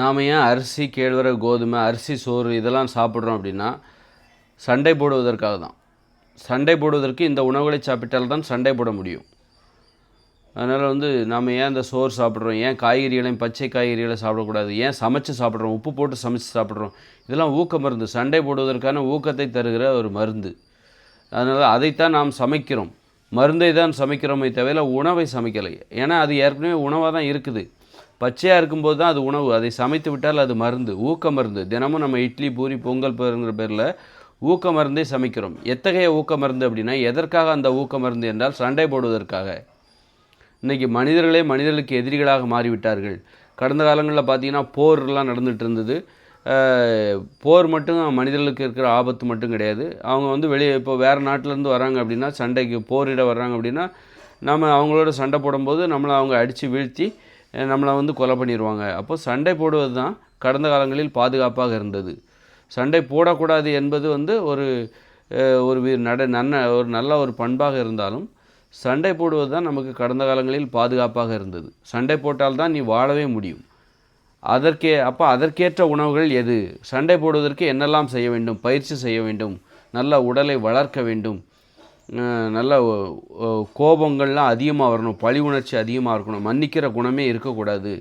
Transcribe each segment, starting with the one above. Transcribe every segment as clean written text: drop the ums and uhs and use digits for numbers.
நாம் ஏன் அரிசி, கேழ்வரகு, கோதுமை, அரிசி, சோறு இதெல்லாம் சாப்பிட்றோம் அப்படின்னா, சண்டை போடுவதற்காக தான். சண்டை போடுவதற்கு இந்த உணவுகளை சாப்பிட்டால் தான் சண்டை போட முடியும். அதனால் நாம் ஏன் இந்த சோறு சாப்பிட்றோம், ஏன் காய்கறிகளையும் பச்சை காய்கறிகளை சாப்பிடக்கூடாது, ஏன் சமைச்சு சாப்பிட்றோம், உப்பு போட்டு சமைச்சு சாப்பிட்றோம், இதெல்லாம் ஊக்க மருந்து. சண்டை போடுவதற்கான ஊக்கத்தை தருகிற ஒரு மருந்து. அதனால் அதைத்தான் நாம் சமைக்கிறோம். மருந்தை தான் சமைக்கிறோமே தவிர உணவை சமைக்கலை. ஏன்னா அது ஏற்கனவே உணவாக தான் இருக்குது. பச்சையாக இருக்கும்போது தான் அது உணவு. அதை சமைத்து விட்டால் அது மருந்து, ஊக்க மருந்து. தினமும் நம்ம இட்லி, பூரி, பொங்கல் பேருங்கிற பேரில் ஊக்க மருந்தை சமைக்கிறோம். எத்தகைய ஊக்க மருந்து அப்படின்னா, எதற்காக அந்த ஊக்க மருந்து என்றால் சண்டை போடுவதற்காக. இன்றைக்கி மனிதர்களுக்கு எதிரிகளாக மாறிவிட்டார்கள். கடந்த காலங்களில் பார்த்திங்கன்னா போர்லாம் நடந்துகிட்டு இருந்தது. போர் மட்டும் மனிதர்களுக்கு இருக்கிற ஆபத்து மட்டும் கிடையாது. அவங்க வெளியே இப்போ வேறு நாட்டிலேருந்து வராங்க அப்படின்னா, சண்டைக்கு போரிட வர்றாங்க அப்படின்னா, நம்ம அவங்களோட சண்டை போடும்போது நம்மளை அவங்க அடித்து வீழ்த்தி நம்மளை கொலை பண்ணிடுவாங்க. அப்போது சண்டை போடுவது தான் கடந்த காலங்களில் பாதுகாப்பாக இருந்தது. சண்டை போடக்கூடாது என்பது ஒரு ஒரு நல்ல ஒரு பண்பாக இருந்தாலும், சண்டை போடுவது தான் நமக்கு கடந்த காலங்களில் பாதுகாப்பாக இருந்தது. சண்டை போட்டால் தான் நீ வாழவே முடியும். அதற்கேற்ற உணவுகள் எது? சண்டை போடுவதற்கு என்னெல்லாம் செய்ய வேண்டும்? பயிற்சி செய்ய வேண்டும், நல்ல உடலை வளர்க்க வேண்டும், நல்ல கோபங்கள்லாம் அதிகமாக வரணும், பழி உணர்ச்சி அதிகமாக இருக்கணும், மன்னிக்கிற குணமே இருக்கக்கூடாது.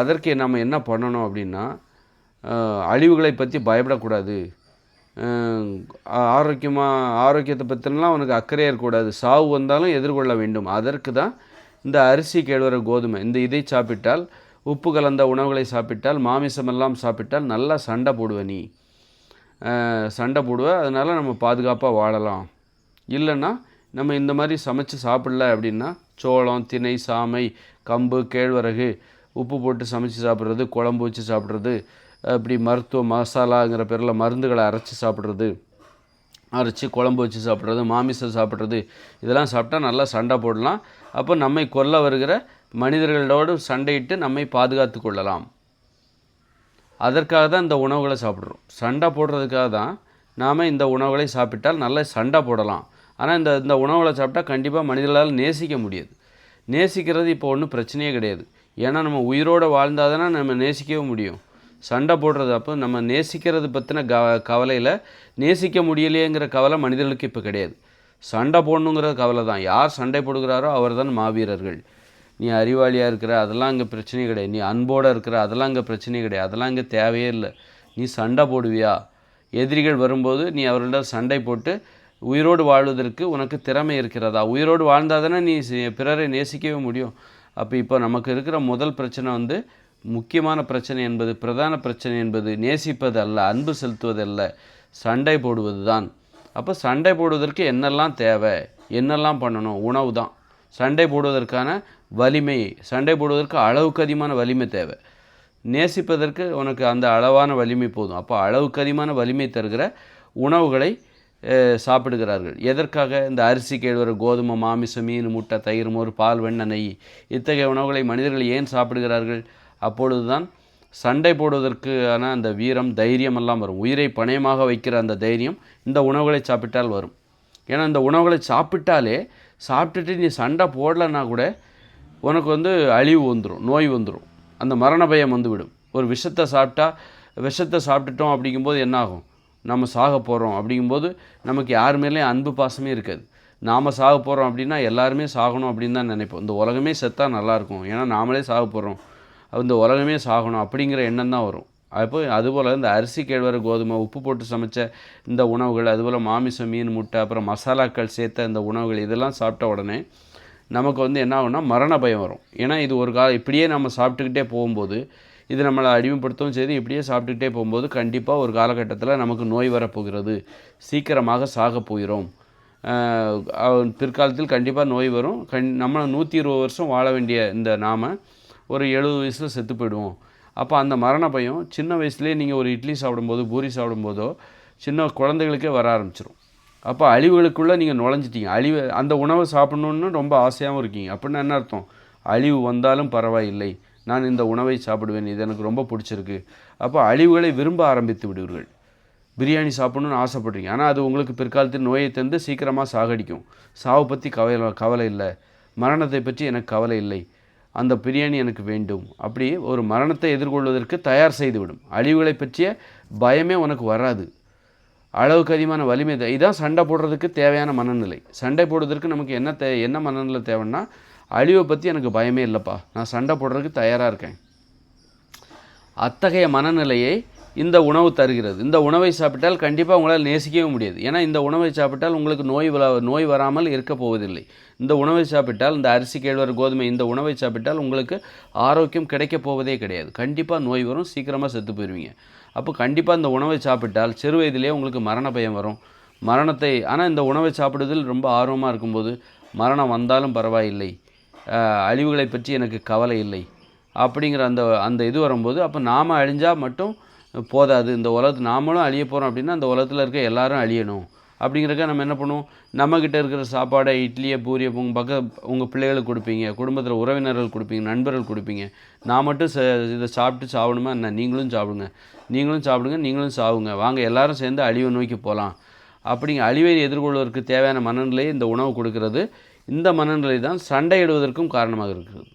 அதற்கு நம்ம என்ன பண்ணணும் அப்படின்னா, அழிவுகளை பற்றி பயப்படக்கூடாது, ஆரோக்கியத்தை பற்றிலாம் அவனுக்கு அக்கறையாக இருக்கக்கூடாது, சாவு வந்தாலும் எதிர்கொள்ள வேண்டும். அதற்கு தான் இந்த அரிசி, கேழ்வரகு, கோதுமை இதை சாப்பிட்டால், உப்பு கலந்த உணவுகளை சாப்பிட்டால், மாமிசமெல்லாம் சாப்பிட்டால் நல்லா சண்டை போடுவ நீ சண்டை போடுவ. அதனால் நம்ம பாதுகாப்பாக வாழலாம். இல்லைன்னா நம்ம இந்த மாதிரி சமைச்சு சாப்பிடல அப்படின்னா, சோளம், திணை, சாமை, கம்பு, கேழ்வரகு உப்பு போட்டு சமைச்சு சாப்பிட்றது, குழம்பு வச்சு சாப்பிட்றது, இப்படி மருத்துவ மசாலாங்கிற பேரில் மருந்துகளை அரைச்சி குழம்பு வச்சு சாப்பிட்றது, மாமிசம் சாப்பிட்றது, இதெல்லாம் சாப்பிட்டா நல்லா சண்டை போடலாம். அப்போ நம்மை கொல்ல வருகிற மனிதர்களோடு சண்டையிட்டு நம்மை பாதுகாத்து கொள்ளலாம். அதற்காக தான் இந்த உணவுகளை சாப்பிட்றோம். சண்டை போடுறதுக்காக தான் நாம் இந்த உணவுகளை சாப்பிட்டால் நல்லா சண்டை போடலாம். ஆனால் இந்த உணவுகளை சாப்பிட்டா கண்டிப்பாக மனிதர்களால் நேசிக்க முடியாது. நேசிக்கிறது இப்போ ஒன்றும் பிரச்சனையே கிடையாது. ஏன்னா நம்ம உயிரோடு வாழ்ந்தால் தானே நம்ம நேசிக்கவே முடியும். சண்டை போடுறது அப்போ நம்ம நேசிக்கிறது பற்றின கவலையில் நேசிக்க முடியலையேங்கிற கவலை மனிதர்களுக்கு இப்போ கிடையாது. சண்டை போடணுங்கிற கவலை தான். யார் சண்டை போடுகிறாரோ அவர் தான் மாவீரர்கள். நீ அறிவாளியாக இருக்கிற அதெல்லாம் இங்கே பிரச்சனையே கிடையாது. நீ அன்போடு இருக்கிற அதெல்லாம் இங்கே பிரச்சனையே கிடையாது. அதெல்லாம் இங்கே தேவையே இல்லை. நீ சண்டை போடுவியா? எதிரிகள் வரும்போது நீ அவர்களிடம் சண்டை போட்டு உயிரோடு வாழ்வதற்கு உனக்கு திறமை இருக்கிறதா? உயிரோடு வாழ்ந்தால் தானே நீ பிறரை நேசிக்கவே முடியும். இப்போ நமக்கு இருக்கிற முதல் பிரச்சனை முக்கியமான பிரச்சனை என்பது, பிரதான பிரச்சனை என்பது நேசிப்பது அல்ல, அன்பு செலுத்துவது அல்ல, சண்டை போடுவது தான். அப்போ சண்டை போடுவதற்கு என்னெல்லாம் தேவை, என்னெல்லாம் பண்ணணும்? உணவு தான். சண்டை போடுவதற்கான வலிமை, சண்டை போடுவதற்கு அளவுக்கு அதிகமான வலிமை தேவை. நேசிப்பதற்கு உனக்கு அந்த அளவான வலிமை போதும். அப்போ அளவுக்கு அதிகமான வலிமை தருகிற உணவுகளை சாப்பிடுகிறார்கள். எதற்காக? இந்த அரிசி, கேழ்வரகு, கோதுமை, மாமிசம், மீன், முட்டை, தயிர், மோர், பால், வெண்ணெய், நெய் இத்தகைய உணவுகளை மனிதர்கள் ஏன் சாப்பிடுகிறார்கள்? அப்பொழுது தான் சண்டை போடுவதற்கான அந்த வீரம், தைரியம் எல்லாம் வரும். உயிரை பணயமாக வைக்கிற அந்த தைரியம் இந்த உணவுகளை சாப்பிட்டால் வரும். ஏன்னா இந்த உணவுகளை சாப்பிட்டுட்டு நீ சண்டை போடலைன்னா கூட உனக்கு அழிவு வந்துடும், நோய் வந்துடும், அந்த மரண பயம் வந்துவிடும். ஒரு விஷத்தை சாப்பிட்டுட்டோம் அப்படிங்கும்போது என்னாகும்? நம்ம சாக போகிறோம் அப்படிங்கும்போது நமக்கு யார் மேலேயும் அன்பு பாசமே இருக்காது. நாம் சாக போகிறோம் அப்படின்னா எல்லாருமே சாகணும் அப்படின்னு தான் நினைப்போம். இந்த உலகமே செத்தால் நல்லாயிருக்கும், ஏன்னா நாமளே சாக போகிறோம், இந்த உலகமே சாகணும் அப்படிங்கிற எண்ணம் தான் வரும். அதுபோல் இந்த அரிசி, கேழ்வரகு, கோதுமை உப்பு போட்டு சமைச்ச இந்த உணவுகள், அதுபோல் மாமிசம், மீன், முட்டை, அப்புறம் மசாலாக்கள் சேர்த்த இந்த உணவுகள் இதெல்லாம் சாப்பிட்ட உடனே நமக்கு என்ன ஆகும்னா மரண பயம் வரும். ஏன்னா இது ஒரு இப்படியே நம்ம சாப்பிட்டுக்கிட்டே போகும்போது இது நம்மளை அடிமைப்படுத்தவும் செய்து இப்படியே சாப்பிட்டுக்கிட்டே போகும்போது கண்டிப்பாக ஒரு காலகட்டத்தில் நமக்கு நோய் வரப்போகிறது, சீக்கிரமாக சாக போகிறோம், பிற்காலத்தில் கண்டிப்பாக நோய் வரும். நம்ம 120 வருஷம் வாழ வேண்டிய இந்த நாம் ஒரு 70 வயசில் செத்து போயிடுவோம். அப்போ அந்த மரண பயம் சின்ன வயசுலேயே நீங்கள் ஒரு இட்லி சாப்பிடும்போது, பூரி சாப்பிடும்போதோ சின்ன குழந்தைகளுக்கே வர ஆரம்பிச்சிடும். அப்போ அழிவுகளுக்குள்ளே நீங்கள் நுழைஞ்சிட்டீங்க. அந்த உணவை சாப்பிட்ணுன்னு ரொம்ப ஆசையாகவும் இருக்கீங்க. அப்படின்னா என்ன அர்த்தம்? அழிவு வந்தாலும் பரவாயில்லை, நான் இந்த உணவை சாப்பிடுவேன், இது எனக்கு ரொம்ப பிடிச்சிருக்கு. அப்போ அழிவுகளை விரும்ப ஆரம்பித்து விடுவீர்கள். பிரியாணி சாப்பிட்ணுன்னு ஆசைப்படுறீங்க, ஆனால் அது உங்களுக்கு பிற்காலத்தில் நோயை தந்து சீக்கிரமாக சாகடிக்கும். சாவை பற்றி கவலை இல்லை, மரணத்தை பற்றி எனக்கு கவலை இல்லை. அந்த பிரியாணி எனக்கு வேண்டும். அப்படி ஒரு மரணத்தை எதிர்கொள்வதற்கு தயார் செய்துவிடும். அழிவுகளை பற்றிய பயமே உனக்கு வராது. அளவுக்கு அதிகமான வலிமை இதான் சண்டை போடுறதுக்கு தேவையான மனநிலை. சண்டை போடுவதற்கு நமக்கு என்ன மனநிலை தேவைன்னா, அழிவை பற்றி எனக்கு பயமே இல்லைப்பா, நான் சண்டை போடுறதுக்கு தயாராக இருக்கேன். அத்தகைய மனநிலையை இந்த உணவு தருகிறது. இந்த உணவை சாப்பிட்டால் கண்டிப்பாக உங்களால் நேசிக்கவே முடியாது. ஏன்னா இந்த உணவை சாப்பிட்டால் உங்களுக்கு நோய் வராமல் இருக்க போவதில்லை. இந்த உணவை சாப்பிட்டால், இந்த அரிசி, கேழ்வரகு, கோதுமை இந்த உணவை சாப்பிட்டால் உங்களுக்கு ஆரோக்கியம் கிடைக்கப் போவதே கிடையாது. கண்டிப்பாக நோய் வரும், சீக்கிரமாக செத்து போயிடுவீங்க. அப்போ கண்டிப்பாக இந்த உணவை சாப்பிட்டால் சிறு வயதிலே உங்களுக்கு மரண பயம் வரும். ஆனால் இந்த உணவை சாப்பிடுவதில் ரொம்ப ஆர்வமாக இருக்கும்போது மரணம் வந்தாலும் பரவாயில்லை, அழிவுகளை பற்றி எனக்கு கவலை இல்லை அப்படிங்கிற அந்த இது வரும்போது, அப்போ நாம் அழிஞ்சால் மட்டும் போதாது, இந்த உலகத்து நாமளும் அழிய போகிறோம் அப்படின்னா அந்த உலகத்தில் இருக்க எல்லாரும் அழியணும். அப்படிங்கிறக்க நம்ம என்ன பண்ணுவோம், நம்மக்கிட்ட இருக்கிற சாப்பாடை, இட்லியை, பூரியை உங்கள் பிள்ளைகளுக்கு கொடுப்பீங்க, குடும்பத்தில் உறவினர்கள் கொடுப்பீங்க, நண்பர்கள் கொடுப்பீங்க. நான் மட்டும் இதை சாப்பிட்டு சாப்பிடணுமா என்ன? நீங்களும் சாப்பிடுங்க, நீங்களும் சாவுங்க, வாங்க எல்லாரும் சேர்ந்து அழிவை நோக்கி போகலாம். அப்படிங்க அழிவை எதிர்கொள்வதற்கு தேவையான மனநிலையை இந்த உணவு கொடுக்கிறது. இந்த மனநிலை தான் சண்டையிடுவதற்கும் காரணமாக இருக்கிறது.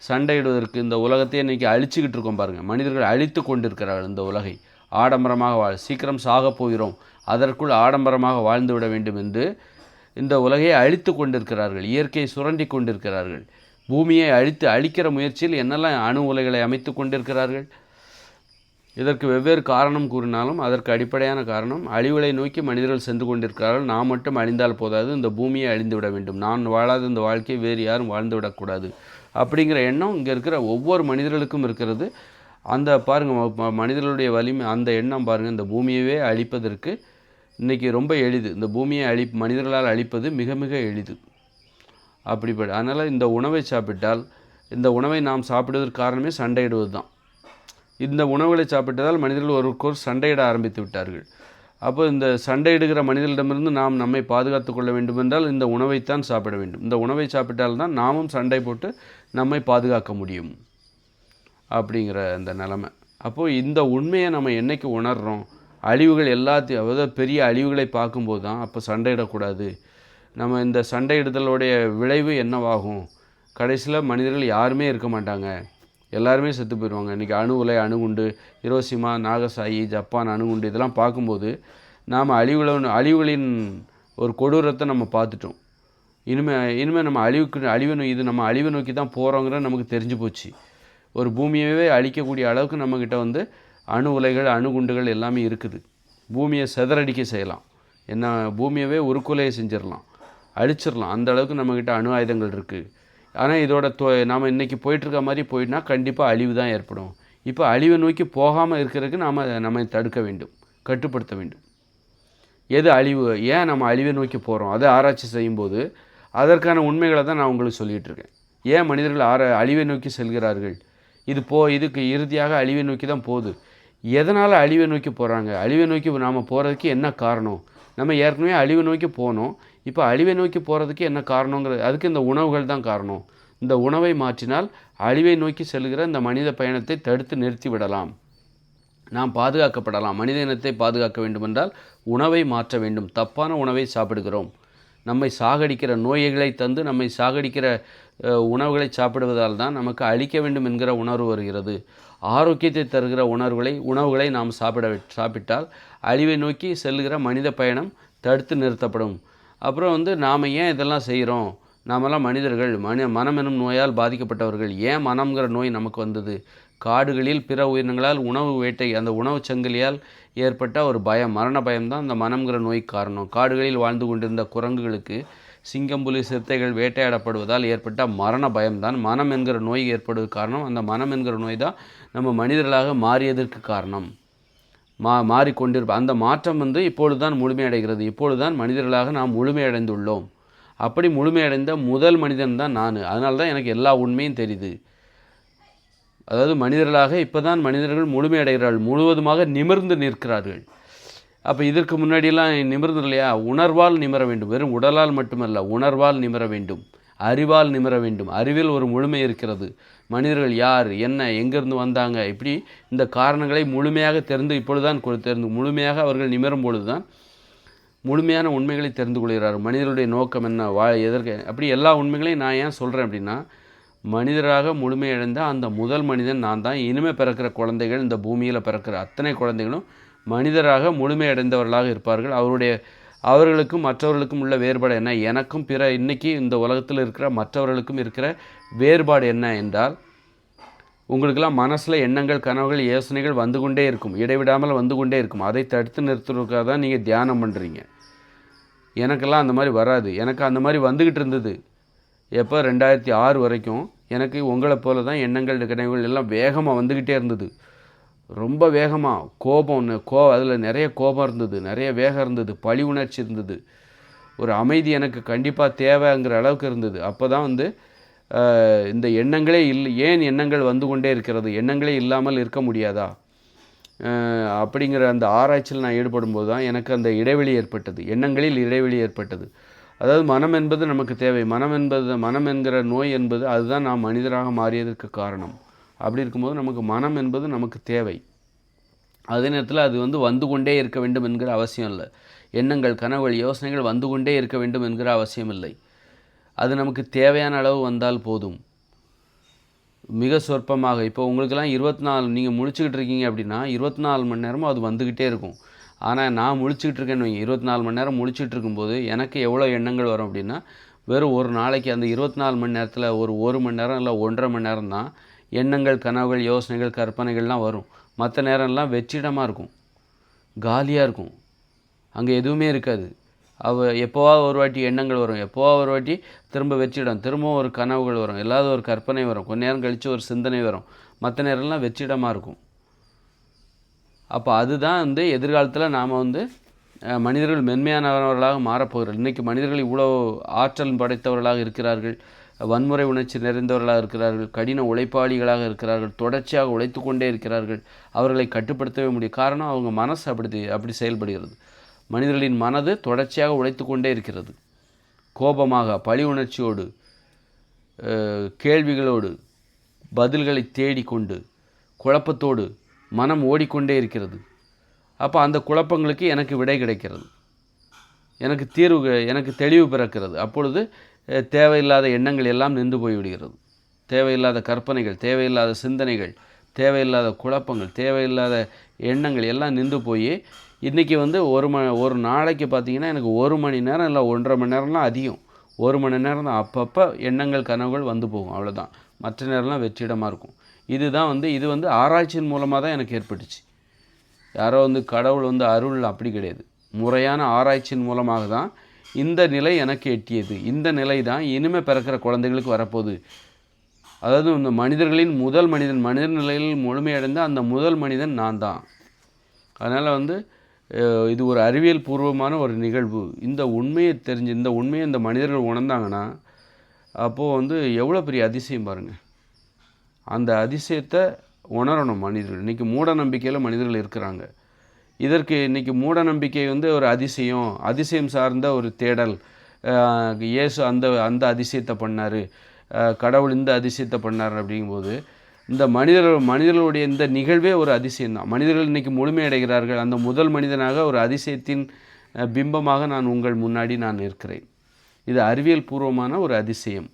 சண்டையிடுவதற்கு இந்த உலகத்தை இன்றைக்கி அழிச்சிக்கிட்டு இருக்கோம் பாருங்கள். மனிதர்கள் அழித்து கொண்டிருக்கிறார்கள் இந்த உலகை. ஆடம்பரமாக சீக்கிரம் சாகப் போகிறோம், அதற்குள் ஆடம்பரமாக வாழ்ந்து விட வேண்டும் என்று இந்த உலகை அழித்து கொண்டிருக்கிறார்கள். இயற்கையை சுரண்டி கொண்டிருக்கிறார்கள். பூமியை அழிக்கிற முயற்சியில் என்னெல்லாம் அணு உலைகளை அமைத்து கொண்டிருக்கிறார்கள். இதற்கு வெவ்வேறு காரணம் கூறினாலும் அதற்கு அடிப்படையான காரணம், அழிவுகளை நோக்கி மனிதர்கள் சென்று கொண்டிருக்கிறார்கள். நான் மட்டும் அழிந்தால் போதாது, இந்த பூமியை அழிந்து விட வேண்டும், நான் வாழாத இந்த வாழ்க்கையை வேறு யாரும் வாழ்ந்து விடக்கூடாது அப்படிங்கிற எண்ணம் இங்கே இருக்கிற ஒவ்வொரு மனிதர்களுக்கும் இருக்கிறது. அந்த பாருங்கள், மனிதர்களுடைய வலிமை, அந்த எண்ணம் பாருங்கள், இந்த பூமியவே அழிப்பதற்கு இன்றைக்கி ரொம்ப எளிது. இந்த பூமியை மனிதர்களால் அழிப்பது மிக மிக எளிது. அப்படிப்பட்ட அதனால் இந்த உணவை சாப்பிட்டால், இந்த உணவை நாம் சாப்பிடுவதற்கு காரணமே சண்டையிடுவது தான். இந்த உணவுகளை சாப்பிட்டதால் மனிதர்கள் ஒருவருக்கொரு சண்டையிட ஆரம்பித்து விட்டார்கள். அப்போ இந்த சண்டையிடுகிற மனிதர்களிடமிருந்து நாம் நம்மை பாதுகாத்து கொள்ள வேண்டுமென்றால் இந்த உணவைத்தான் சாப்பிட வேண்டும். இந்த உணவை சாப்பிட்டால்தான் நாமும் சண்டை போட்டு நம்மை பாதுகாக்க முடியும் அப்படிங்கிற அந்த நிலைமை. அப்போது இந்த உண்மையை நம்ம என்றைக்கு உணர்கிறோம், அழிவுகள் எல்லாத்தையும், அதாவது பெரிய அழிவுகளை பார்க்கும்போது தான் அப்போ சண்டையிடக்கூடாது. நம்ம இந்த சண்டையிடுதலுடைய விளைவு என்னவாகும், கடைசியில் மனிதர்கள் யாருமே இருக்க மாட்டாங்க, எல்லாருமே செத்து போயிடுவாங்க. இன்றைக்கி அணு உலை, அணுகுண்டு, ஹிரோஷிமா, நாகசாகி, ஜப்பான் அணுகுண்டு இதெல்லாம் பார்க்கும்போது நாம் அழிவுகளின் ஒரு கொடூரத்தை நம்ம பார்த்துட்டோம். இனிமேல் நம்ம நம்ம அழிவை நோக்கி தான் போகிறோங்கிறது நமக்கு தெரிஞ்சு போச்சு. ஒரு பூமியவே அழிக்கக்கூடிய அளவுக்கு நம்மக்கிட்ட அணு உலைகள், அணுகுண்டுகள் எல்லாமே இருக்குது. பூமியை சிதறடிக்க செய்யலாம், என்ன பூமியவே உருக்குலையை செஞ்சிடலாம், அழிச்சிடலாம். அந்த அளவுக்கு நம்மக்கிட்ட அணு ஆயுதங்கள் இருக்குது. ஆனால் இதோட நாம் இன்றைக்கி போயிட்டுருக்க மாதிரி போயிட்டுனா கண்டிப்பாக அழிவு தான் ஏற்படும். இப்போ அழிவை நோக்கி போகாமல் இருக்கிறதுக்கு நம்ம தடுக்க வேண்டும், கட்டுப்படுத்த வேண்டும். எது அழிவு, ஏன் நம்ம அழிவை நோக்கி போகிறோம், அதை ஆராய்ச்சி செய்யும்போது அதற்கான உண்மைகளை தான் நான் உங்களுக்கு சொல்லிகிட்டு இருக்கேன். ஏன் மனிதர்கள் அழிவை நோக்கி செல்கிறார்கள், இதுக்கு இறுதியாக அழிவை நோக்கி தான் போகுது. எதனால் அழிவை நோக்கி போகிறாங்க, அழிவை நோக்கி நாம் போகிறதுக்கு என்ன காரணம், நம்ம ஏற்கனவே அழிவை நோக்கி போனோம், இப்போ அழிவை நோக்கி போகிறதுக்கு என்ன காரணங்கிறது, அதுக்கு இந்த உணவுகள் தான் காரணம். இந்த உணவை மாற்றினால் அழிவை நோக்கி செல்கிற இந்த மனித பயணத்தை தடுத்து நிறுத்தி விடலாம், நாம் பாதுகாக்கப்படலாம். மனித இனத்தை பாதுகாக்க வேண்டுமென்றால் உணவை மாற்ற வேண்டும். தப்பான உணவை சாப்பிடுகிறோம், நம்மை சாகடிக்கிற நோய்களை தந்து நம்மை சாகடிக்கிற உணவுகளை சாப்பிடுவதால் தான் நமக்கு அழிக்க வேண்டும் என்கிற உணர்வு வருகிறது. ஆரோக்கியத்தை தருகிற உணவுகளை நாம் சாப்பிட்டால் அழிவை நோக்கி செல்கிற மனித பயணம் தடுத்து நிறுத்தப்படும். அப்புறம் நாம் ஏன் இதெல்லாம் செய்கிறோம், நாமெல்லாம் மனிதர்கள், மனம் எனும் நோயால் பாதிக்கப்பட்டவர்கள். ஏன் மனம்ங்கிற நோய் நமக்கு வந்தது, காடுகளில் பிற உயிரினங்களால் உணவு வேட்டை, அந்த உணவு சங்கிலியால் ஏற்பட்ட ஒரு பயம், மரண பயம்தான் அந்த மனம்ங்கிற நோய்க்கு காரணம். காடுகளில் வாழ்ந்து கொண்டிருந்த குரங்குகளுக்கு சிங்கம், புலி, சிறுத்தைகள் வேட்டையாடப்படுவதால் ஏற்பட்ட மரண பயம்தான் மனம் என்கிற நோய் ஏற்படுவதற்கு காரணம். அந்த மனம் என்கிற நோய் தான் நம்ம மனிதர்களாக மாறியதற்கு காரணம். அந்த மாற்றம் இப்பொழுது தான் முழுமையடைகிறது. இப்பொழுது தான் மனிதர்களாக நாம் முழுமையடைந்துள்ளோம். அப்படி முழுமையடைந்த முதல் மனிதன் தான் நான். அதனால தான் எனக்கு எல்லா உண்மையும் தெரியுது. அதாவது மனிதர்களாக இப்போ தான் மனிதர்கள் முழுமையடைகிறார்கள், முழுவதுமாக நிமிர்ந்து நிற்கிறார்கள். அப்போ இதற்கு முன்னாடியெல்லாம் நிமிர்ந்து இல்லையா, உணர்வால் நிமிர வேண்டும். வெறும் உடலால் மட்டுமல்ல, உணர்வால் நிமிர வேண்டும், அறிவால் நிமிர வேண்டும். அறிவில் ஒரு முழுமை இருக்கிறது. மனிதர்கள் யார், என்ன, எங்கேருந்து வந்தாங்க, இப்படி இந்த காரணங்களை முழுமையாக இப்பொழுதுதான் முழுமையாக அவர்கள் நிமிரும் பொழுது தான் முழுமையான உண்மைகளை தெரிந்து கொள்கிறார்கள். மனிதர்களுடைய நோக்கம் என்ன, எதற்கு, அப்படி எல்லா உண்மைகளையும் நான் ஏன் சொல்கிறேன் அப்படின்னா, மனிதராக முழுமையடைந்த அந்த முதல் மனிதன் நான் தான். இனிமேல் பிறக்கிற குழந்தைகள், இந்த பூமியில் பிறக்கிற அத்தனை குழந்தைகளும் மனிதராக முழுமையடைந்தவர்களாக இருப்பார்கள். அவர்களுக்கும் மற்றவர்களுக்கும் உள்ள வேறுபாடு என்ன? எனக்கும் இன்றைக்கி இந்த உலகத்தில் இருக்கிற மற்றவர்களுக்கும் இருக்கிற வேறுபாடு என்ன என்றால், உங்களுக்கெல்லாம் மனசில் எண்ணங்கள், கனவுகள், யோசனைகள் வந்து கொண்டே இருக்கும், இடைவிடாமல் வந்து கொண்டே இருக்கும். அதை தடுத்து நிறுத்துறதுக்காக தான் நீங்கள் தியானம் பண்ணுறீங்க. எனக்கெல்லாம் அந்த மாதிரி வராது. எனக்கு அந்த மாதிரி வந்துக்கிட்டு இருந்தது. எப்போ 2006 வரைக்கும் எனக்கு உங்களை போல தான் எண்ணங்கள், கனவுகள் எல்லாம் வேகமாக வந்துக்கிட்டே இருந்தது. ரொம்ப வேகமாக அதில் நிறைய கோபம் இருந்தது, நிறைய வேகம் இருந்தது, பழி உணர்ச்சி இருந்தது, ஒரு அமைதி எனக்கு கண்டிப்பாக தேவைங்கிற அளவுக்கு இருந்தது. அப்போ தான் இந்த எண்ணங்களே ஏன் எண்ணங்கள் வந்து கொண்டே இருக்கிறது, எண்ணங்களே இல்லாமல் இருக்க முடியாதா அப்படிங்கிற அந்த ஆராய்ச்சியில் நான் ஈடுபடும்போது தான் எனக்கு அந்த இடைவெளி ஏற்பட்டது, எண்ணங்களில் இடைவெளி ஏற்பட்டது. அதாவது மனம் என்பது நமக்கு தேவை. மனம் என்கிற நோய் என்பது அதுதான் நாம் மனிதராக மாறியதற்கு காரணம். அப்படி இருக்கும்போது நமக்கு மனம் என்பது நமக்கு தேவை. அதே நேரத்தில் அது வந்து கொண்டே இருக்க வேண்டும் என்கிற அவசியம் இல்லை. எண்ணங்கள், கனவுகள், யோசனைகள் வந்து கொண்டே இருக்க வேண்டும் என்கிற அவசியம் இல்லை. அது நமக்கு தேவையான அளவு வந்தால் போதும். மிக சொற்பமாக இப்போ உங்களுக்கெல்லாம் 24 நீங்கள் முழிச்சுக்கிட்டு இருக்கீங்க அப்படின்னா 24 மணி நேரமும் அது வந்துக்கிட்டே இருக்கும். ஆனால் நான் முழிச்சுக்கிட்டு இருக்கேன்னு வைங்க, 24 மணி நேரம் முழிச்சுட்டு இருக்கும்போது எனக்கு எவ்வளோ எண்ணங்கள் வரும் அப்படின்னா, வெறும் ஒரு நாளைக்கு அந்த 24 மணி நேரத்தில் ஒரு மணி நேரம் இல்லை 1.5 மணி நேரம் தான் எண்ணங்கள், கனவுகள், யோசனைகள், கற்பனைகள்லாம் வரும். மற்ற நேரம்லாம் வெற்றிடமாக இருக்கும், காலியாக இருக்கும், அங்கே எதுவுமே இருக்காது. எப்போவாவது ஒரு வாட்டி எண்ணங்கள் வரும், எப்போவாவது ஒரு வாட்டி திரும்ப வெற்றிடம், திரும்பவும் ஒரு கனவுகள் வரும், எல்லாத ஒரு கற்பனை வரும், கொஞ்ச நேரம் கழித்து ஒரு சிந்தனை வரும், மற்ற நேரம்லாம் வெற்றிடமாக இருக்கும். அப்போ அதுதான் எதிர்காலத்தில் நாம் மனிதர்கள் மென்மையானவர்களாக மாறப்போகிறார்கள். இன்றைக்கி மனிதர்கள் இவ்வளோ ஆற்றல் படைத்தவர்களாக இருக்கிறார்கள், வன்முறை உணர்ச்சி நிறைந்தவர்களாக இருக்கிறார்கள், கடின உழைப்பாளிகளாக இருக்கிறார்கள், தொடர்ச்சியாக உழைத்து கொண்டே இருக்கிறார்கள். அவர்களை கட்டுப்படுத்தவே முடியும். காரணம் அவங்க மனசு அப்படி செயல்படுகிறது. மனிதர்களின் மனது தொடர்ச்சியாக உழைத்து கொண்டே இருக்கிறது. கோபமாக, பழி உணர்ச்சியோடு, கேள்விகளோடு, பதில்களை தேடிக்கொண்டு, குழப்பத்தோடு மனம் ஓடிக்கொண்டே இருக்கிறது. அப்போ அந்த குழப்பங்களுக்கு எனக்கு விடை கிடைக்கிறது, எனக்கு தெளிவு பிறக்கிறது. அப்பொழுது தேவையில்லாத எண்ணங்கள் எல்லாம் நின்று போய்விடுகிறது. தேவையில்லாத கற்பனைகள், தேவையில்லாத சிந்தனைகள், தேவையில்லாத குழப்பங்கள், தேவையில்லாத எண்ணங்கள் எல்லாம் நின்று போய் இன்றைக்கி ஒரு நாளைக்கு பார்த்திங்கன்னா எனக்கு 1 மணி நேரம் இல்லை 1.5 மணி நேரம்லாம் அதிகம். 1 மணி நேரம் தான் அப்பப்போ எண்ணங்கள், கனவுகள் வந்து போகும், அவ்வளோதான். மற்ற நேரம்லாம் வெற்றிடமாக இருக்கும். இது ஆராய்ச்சியின் மூலமாக தான் எனக்கு ஏற்பட்டுச்சு. யாரோ கடவுள் அருள் அப்படி கிடையாது. முறையான ஆராய்ச்சியின் மூலமாக தான் இந்த நிலை எனக்கு எட்டியது. இந்த நிலை தான் இனிமேல் பிறக்கிற குழந்தைகளுக்கு வரப்போகுது. அதாவது இந்த மனிதர்களின் முதல் மனிதன், மனித நிலையில் முழுமையடைந்த அந்த முதல் மனிதன் நான் தான். அதனால் இது ஒரு அறிவியல் பூர்வமான ஒரு நிகழ்வு. இந்த உண்மையை இந்த உண்மையை இந்த மனிதர்கள் உணர்ந்தாங்கன்னா அப்போது எவ்வளோ பெரிய அதிசயம் பாருங்கள். அந்த அதிசயத்தை உணரணும் மனிதர்கள். இன்றைக்கி மூட நம்பிக்கையில் மனிதர்கள் இருக்கிறாங்க. இதற்கு இன்றைக்கி மூட நம்பிக்கை ஒரு அதிசயம் சார்ந்த ஒரு தேடல். இயேசு அந்த அதிசயத்தை பண்ணார், கடவுள் இந்த அதிசயத்தை பண்ணார் அப்படிங்கும்போது இந்த மனிதர்களுடைய இந்த நிகழ்வே ஒரு அதிசயம்தான். மனிதர்கள் இன்றைக்கி முழுமையடைகிறார்கள். அந்த முதல் மனிதனாக ஒரு அதிசயத்தின் பிம்பமாக நான் உங்கள் முன்னாடி நான் இருக்கிறேன். இது அறிவியல் பூர்வமான ஒரு அதிசயம்.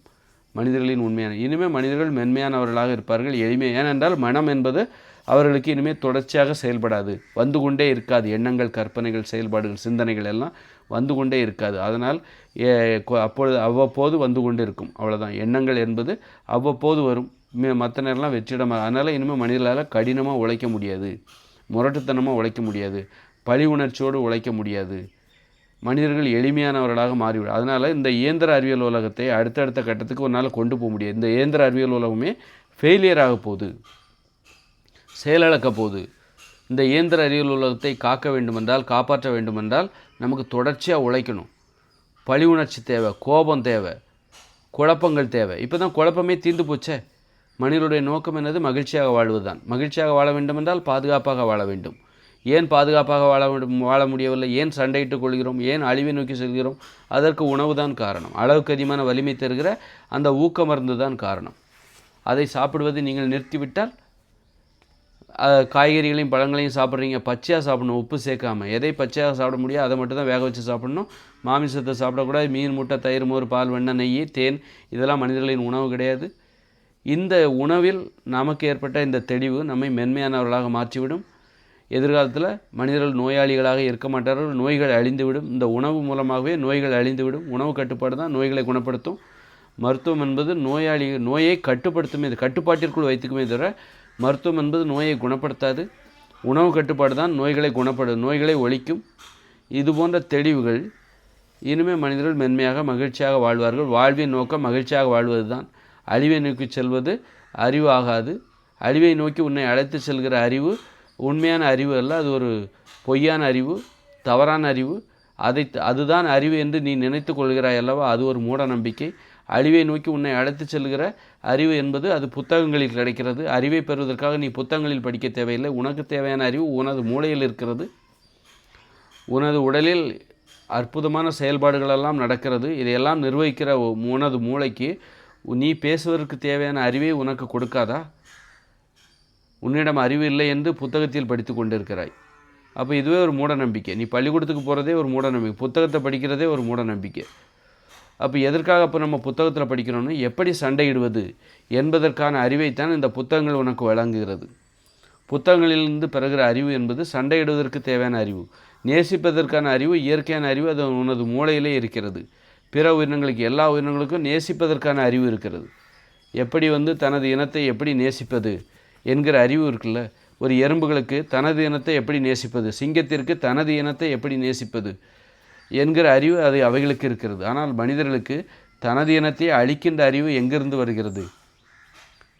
மனிதர்களின் இனிமேல் மனிதர்கள் மென்மையானவர்களாக இருப்பார்கள், எளிமை. ஏனென்றால் மனம் என்பது அவர்களுக்கு இனிமேல் தொடர்ச்சியாக செயல்படாது, வந்து கொண்டே இருக்காது. எண்ணங்கள், கற்பனைகள், செயல்பாடுகள், சிந்தனைகள் எல்லாம் வந்து கொண்டே இருக்காது. அதனால் அவ்வப்போது வந்து கொண்டு இருக்கும், அவ்வளோதான். எண்ணங்கள் என்பது அவ்வப்போது வரும், மற்ற நேரம்லாம் வெற்றிடமாக. அதனால் இனிமேல் மனிதர்களால் கடினமாக உழைக்க முடியாது, முரட்டுத்தனமாக உழைக்க முடியாது, பழி உணர்ச்சியோடு உழைக்க முடியாது. மனிதர்கள் எளிமையானவர்களாக மாறிவிடும். அதனால் இந்த இயந்திர அறிவியல் உலகத்தை அடுத்தடுத்த கட்டத்துக்கு ஒரு நாள் கொண்டு போக முடியாது. இந்த இயந்திர அறிவியல் உலகமே ஃபெயிலியர் ஆக போகுது, செயலிழக்க போகுது. இந்த இயந்திர அறிவியல் உலகத்தை காக்க வேண்டுமென்றால், காப்பாற்ற வேண்டுமென்றால் நமக்கு தொடர்ச்சியாக உழைக்கணும். பழி உணர்ச்சி தேவை, கோபம் தேவை, குழப்பங்கள் தேவை. இப்போ தான் குழப்பமே தீர்ந்து போச்சே. மனிதனுடைய நோக்கம் என்னது? மகிழ்ச்சியாக வாழ்வதுதான். மகிழ்ச்சியாக வாழ வேண்டுமென்றால் பாதுகாப்பாக வாழ வேண்டும். ஏன் பாதுகாப்பாக வாழ முடியவில்லை? ஏன் சண்டையிட்டுக் கொள்கிறோம்? ஏன் அழிவை நோக்கி செல்கிறோம்? அதற்கு உணவு தான் காரணம். அளவுக்கு அதிகமான வலிமை தருகிற அந்த ஊக்க மருந்து தான் காரணம். அதை சாப்பிடுவதை நீங்கள் நிறுத்திவிட்டால், காய்கறிகளையும் பழங்களையும் சாப்பிட்றீங்க, பச்சையாக சாப்பிடணும், உப்பு சேர்க்காமல். எதை பச்சையாக சாப்பிட முடியாது அதை மட்டும் தான் வேக வச்சு சாப்பிடணும். மாமிசத்தை சாப்பிடக்கூடாது. மீன், முட்டை, தயிர், மோர், பால், வெண்ணெய், நெய், தேன் இதெல்லாம் மனிதர்களின் உணவு கிடையாது. இந்த உணவில் நமக்கு ஏற்பட்ட இந்த தெளிவு நம்மை மென்மையானவர்களாக மாற்றிவிடும். எதிர்காலத்தில் மனிதர்கள் நோயாளிகளாக இருக்க மாட்டார்கள், நோய்கள் அழிந்துவிடும். இந்த உணவு மூலமாகவே நோய்கள் அழிந்துவிடும். உணவு கட்டுப்பாடு தான் நோய்களை குணப்படுத்தும். மருத்துவம் என்பது நோயை கட்டுப்படுத்துமே, இது கட்டுப்பாட்டிற்குள் வைத்துக்குமே தவிர மருத்துவம் என்பது நோயை குணப்படுத்தாது. உணவு கட்டுப்பாடு தான் நோய்களை ஒழிக்கும். இது போன்ற தெளிவுகள் இனிமேல் மனிதர்கள் மென்மையாக மகிழ்ச்சியாக வாழ்வார்கள். வாழ்வின் நோக்கம் மகிழ்ச்சியாக வாழ்வது தான். அழிவை நோக்கி செல்வது அறிவு ஆகாது. அழிவை நோக்கி உன்னை அழைத்து செல்கிற அறிவு உண்மையான அறிவு அல்ல, அது ஒரு பொய்யான அறிவு, தவறான அறிவு. அதுதான் அறிவு என்று நீ நினைத்து கொள்கிறாய் அல்லவா, அது ஒரு மூட நம்பிக்கை. அழிவை நோக்கி உன்னை அழைத்து செல்கிற அறிவு என்பது அது புத்தகங்களில் கிடைக்கிறது. அறிவை பெறுவதற்காக நீ புத்தகங்களில் படிக்க தேவையில்லை. உனக்கு தேவையான அறிவு உனது மூளையில் இருக்கிறது. உனது உடலில் அற்புதமான செயல்பாடுகளெல்லாம் நடக்கிறது. இதையெல்லாம் நிர்வகிக்கிற உனது மூளைக்கு நீ பேசுவதற்கு தேவையான அறிவை உனக்கு கொடுக்காதா? உன்னிடம் அறிவு இல்லை என்று புத்தகத்தில் படித்து கொண்டிருக்கிறாய். அப்போ இதுவே ஒரு மூட நம்பிக்கை. நீ பள்ளிக்கூடத்துக்கு போகிறதே ஒரு மூட நம்பிக்கை, புத்தகத்தை படிக்கிறதே ஒரு மூட நம்பிக்கை. அப்போ எதற்காக அப்போ நம்ம புத்தகத்தில் படிக்கிறோன்னு, எப்படி சண்டையிடுவது என்பதற்கான அறிவைத்தான் இந்த புத்தகங்கள் உனக்கு வழங்குகிறது. புத்தகங்களிலிருந்து பெறுகிற அறிவு என்பது சண்டையிடுவதற்கு தேவையான அறிவு. நேசிப்பதற்கான அறிவு, இயற்கையான அறிவு அது உனது மூளையிலே இருக்கிறது. பிற உயிரினங்களுக்கு, எல்லா உயிரினங்களுக்கும் நேசிப்பதற்கான அறிவு இருக்கிறது. எப்படி தனது இனத்தை எப்படி நேசிப்பது என்கிற அறிவு இருக்குல்ல. ஒரு எறும்புகளுக்கு தனது இனத்தை எப்படி நேசிப்பது, சிங்கத்திற்கு தனது இனத்தை எப்படி நேசிப்பது என்கிற அறிவு அது அவைகளுக்கு இருக்கிறது. ஆனால் மனிதர்களுக்கு தனது இனத்தை அழிக்கின்ற அறிவு எங்கிருந்து வருகிறது?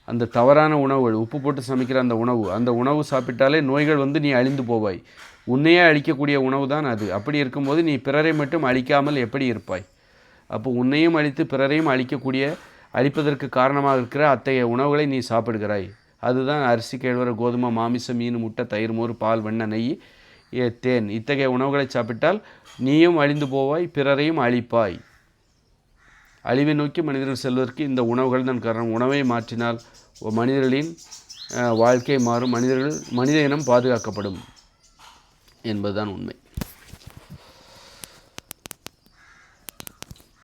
அந்த தவறான உணவுகள், உப்பு போட்டு சமைக்கிற அந்த உணவு சாப்பிட்டாலே நோய்கள் நீ அழிந்து போவாய். உன்னையே அழிக்கக்கூடிய உணவு தான் அது. அப்படி இருக்கும்போது நீ பிறரை மட்டும் அழிக்காமல் எப்படி இருப்பாய்? அப்போ உன்னையும் அழித்து பிறரையும் அழிப்பதற்கு காரணமாக இருக்கிற அத்தகைய உணவுகளை நீ சாப்பிடுகிறாய். அதுதான் அரிசி, கேழ்வரகு, கோதுமை, மாமிசம், மீன், முட்டை, தயிர், மோர், பால், வெண்ணெய், நெய், தேன். இத்தகைய உணவுகளை சாப்பிட்டால் நீயும் அழிந்து போவாய், பிறரையும் அழிப்பாய். அழிவை நோக்கி மனிதர்கள் செல்வதற்கு இந்த உணவுகள் தான் காரணம். உணவை மாற்றினால் மனிதர்களின் வாழ்க்கை மாறும், மனித இனம் பாதுகாக்கப்படும் என்பதுதான் உண்மை.